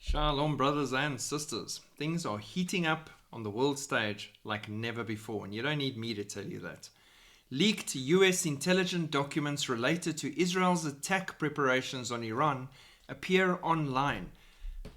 Shalom, brothers and sisters. Things are heating up on the world stage like never before, and you don't need me to tell you that. Leaked US intelligence documents related to Israel's attack preparations on Iran appear online.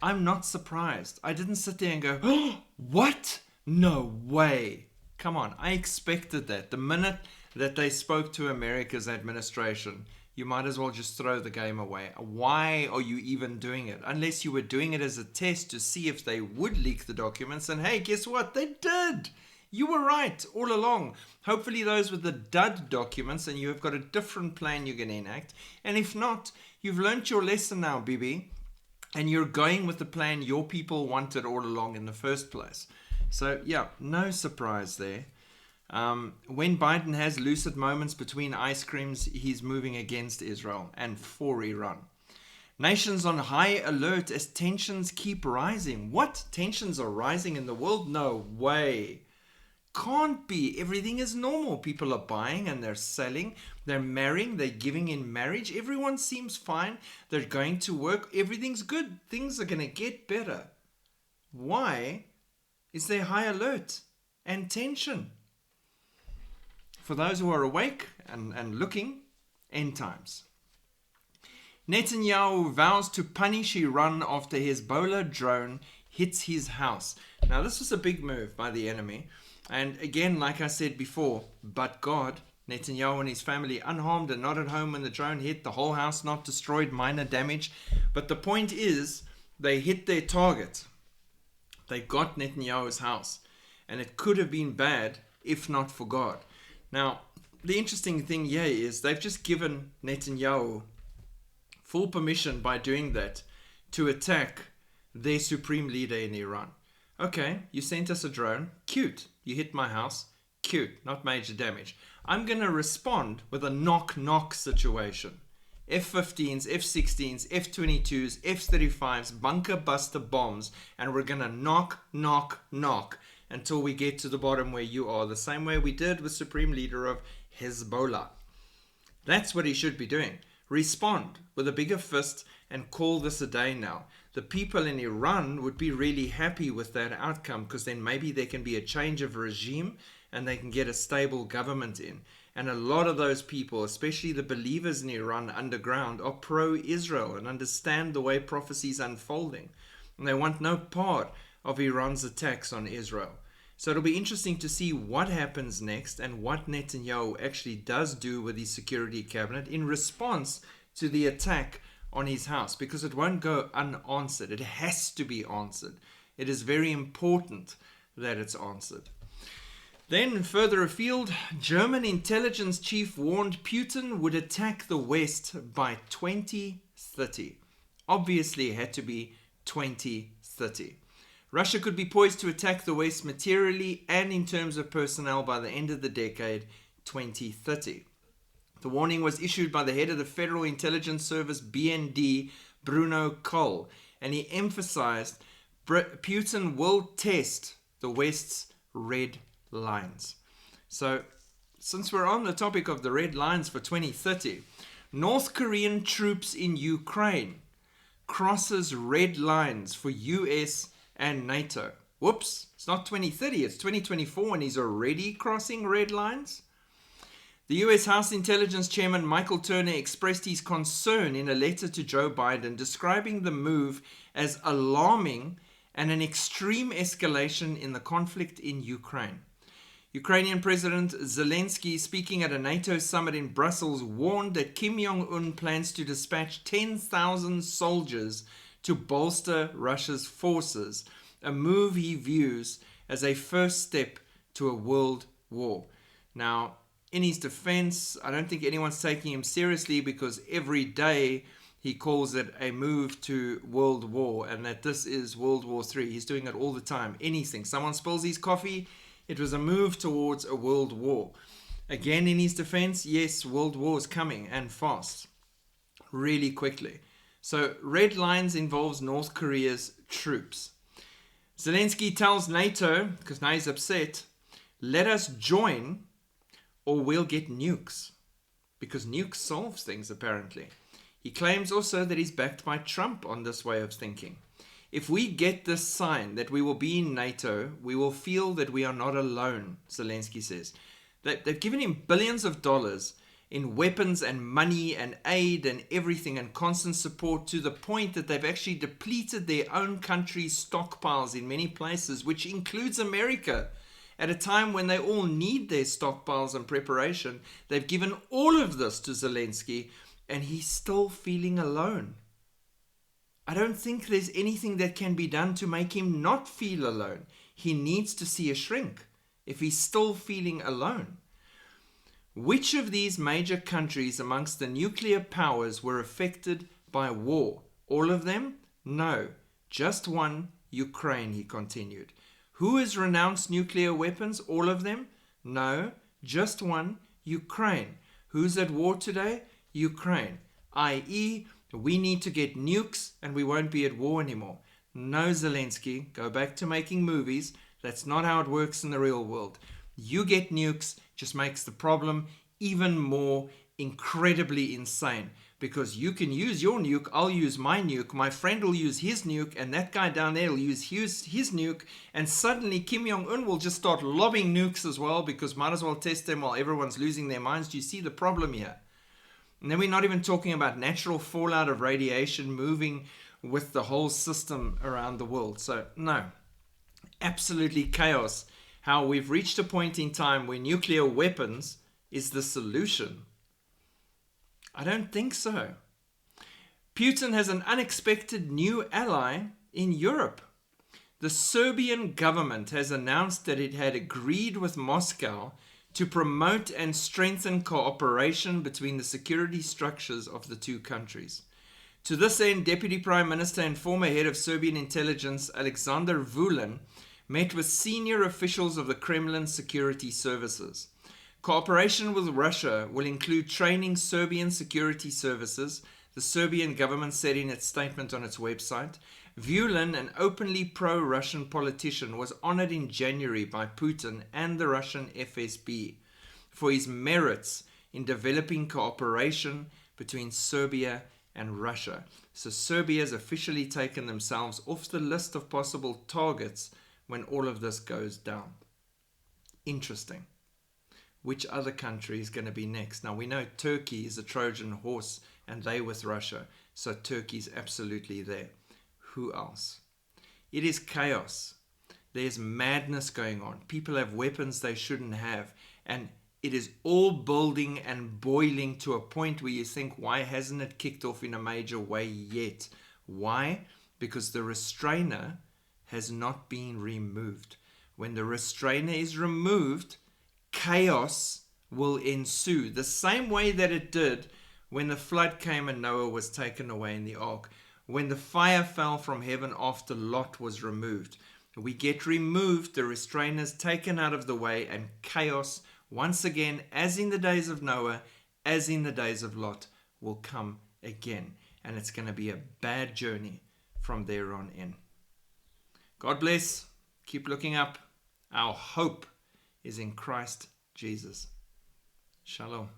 I'm not surprised. I didn't sit there and go, oh, what? No way. Come on, I expected that. The minute that they spoke to America's administration, you might as well just throw the game away. Why are you even doing it? Unless you were doing it as a test to see if they would leak the documents. And hey, guess what? They did. You were right all along. Hopefully those were the dud documents and you have got a different plan you're going to enact. And if not, you've learnt your lesson now, Bibi. And you're going with the plan your people wanted all along in the first place. So yeah, no surprise there. When Biden has lucid moments between ice creams, he's moving against Israel and for Iran. Nations on high alert as tensions keep rising. What? Tensions are rising in the world? No way. Can't be. Everything is normal. People are buying and they're selling. They're marrying. They're giving in marriage. Everyone seems fine. They're going to work. Everything's good. Things are going to get better. Why is there high alert and tension? For those who are awake and looking, end times. Netanyahu vows to punish Iran after Hezbollah drone hits his house. Now this was a big move by the enemy. And again, like I said before, but God, Netanyahu and his family unharmed and not at home when the drone hit, the whole house not destroyed, minor damage. But the point is, they hit their target. They got Netanyahu's house. And it could have been bad if not for God. Now, the interesting thing here is they've just given Netanyahu full permission by doing that to attack their supreme leader in Iran. Okay, you sent us a drone. Cute. You hit my house. Cute. Not major damage. I'm going to respond with a knock-knock situation. F-15s, F-16s, F-22s, F-35s, bunker buster bombs, and we're going to knock, knock, knock until we get to the bottom where you are, the same way we did with Supreme Leader of Hezbollah. That's what he should be doing. Respond with a bigger fist and call this a day now. The people in Iran would be really happy with that outcome because then maybe there can be a change of regime and they can get a stable government in. And a lot of those people, especially the believers in Iran underground, are pro-Israel and understand the way prophecy is unfolding. And they want no part of Iran's attacks on Israel. So it'll be interesting to see what happens next and what Netanyahu actually does do with his security cabinet in response to the attack on his house, because it won't go unanswered. It has to be answered. It is very important that it's answered. Then further afield, German intelligence chief warned Putin would attack the West by 2030. Obviously it had to be 2030. Russia could be poised to attack the West materially and in terms of personnel by the end of the decade, 2030. The warning was issued by the head of the Federal Intelligence Service, BND, Bruno Kohl, and he emphasized Putin will test the West's red lines. So, since we're on the topic of the red lines for 2030, North Korean troops in Ukraine crosses red lines for US and NATO. Whoops, it's not 2030, it's 2024 and he's already crossing red lines? The US House Intelligence Chairman Michael Turner expressed his concern in a letter to Joe Biden, describing the move as alarming and an extreme escalation in the conflict in Ukraine. Ukrainian President Zelensky, speaking at a NATO summit in Brussels, warned that Kim Jong-un plans to dispatch 10,000 soldiers to bolster Russia's forces, a move he views as a first step to a world war. Now, in his defense, I don't think anyone's taking him seriously because every day he calls it a move to world war and that this is World War III. He's doing it all the time. Anything. Someone spills his coffee, it was a move towards a world war. Again, in his defense, yes, world war is coming and fast, really quickly. So red lines involves North Korea's troops. Zelensky tells NATO, because now he's upset, let us join or we'll get nukes. Because nukes solves things, apparently. He claims also that he's backed by Trump on this way of thinking. If we get this sign that we will be in NATO, we will feel that we are not alone, Zelensky says. They've given him billions of dollars in weapons and money and aid and everything and constant support, to the point that they've actually depleted their own country's stockpiles in many places, which includes America. At a time when they all need their stockpiles and preparation, they've given all of this to Zelensky, and he's still feeling alone. I don't think there's anything that can be done to make him not feel alone. He needs to see a shrink if he's still feeling alone. Which of these major countries amongst the nuclear powers were affected by war? All of them? No. Just one, Ukraine, he continued. Who has renounced nuclear weapons? All of them? No. Just one, Ukraine. Who's at war today? Ukraine. I.e., we need to get nukes and we won't be at war anymore. No, Zelensky, go back to making movies. That's not how it works in the real world. You get nukes just makes the problem even more incredibly insane, because you can use your nuke, I'll use my nuke, my friend will use his nuke, and that guy down there will use his nuke, and suddenly Kim Jong-un will just start lobbing nukes as well, because might as well test them while everyone's losing their minds. Do you see the problem here? And then we're not even talking about natural fallout of radiation moving with the whole system around the world. So no, absolutely chaos. How we've reached a point in time where nuclear weapons is the solution. I don't think so. Putin has an unexpected new ally in Europe. The Serbian government has announced that it had agreed with Moscow to promote and strengthen cooperation between the security structures of the two countries. To this end, Deputy Prime Minister and former head of Serbian intelligence Alexander Vulin met with senior officials of the Kremlin security services. Cooperation with Russia will include training Serbian security services, the Serbian government said in its statement on its website. Vulin, an openly pro-Russian politician, was honored in January by Putin and the Russian FSB for his merits in developing cooperation between Serbia and Russia. So Serbia has officially taken themselves off the list of possible targets when all of this goes down. Interesting. Which other country is going to be next? Now we know Turkey is a Trojan horse and they with Russia. So Turkey's absolutely there. Who else? It is chaos. There's madness going on. People have weapons they shouldn't have. And it is all building and boiling to a point where you think, why hasn't it kicked off in a major way yet? Why? Because the restrainer has not been removed. When the restrainer is removed, chaos will ensue. The same way that it did when the flood came and Noah was taken away in the ark. When the fire fell from heaven after Lot was removed. We get removed, the restrainers taken out of the way, and chaos, once again, as in the days of Noah, as in the days of Lot, will come again. And it's going to be a bad journey from there on in. God bless. Keep looking up. Our hope is in Christ Jesus. Shalom.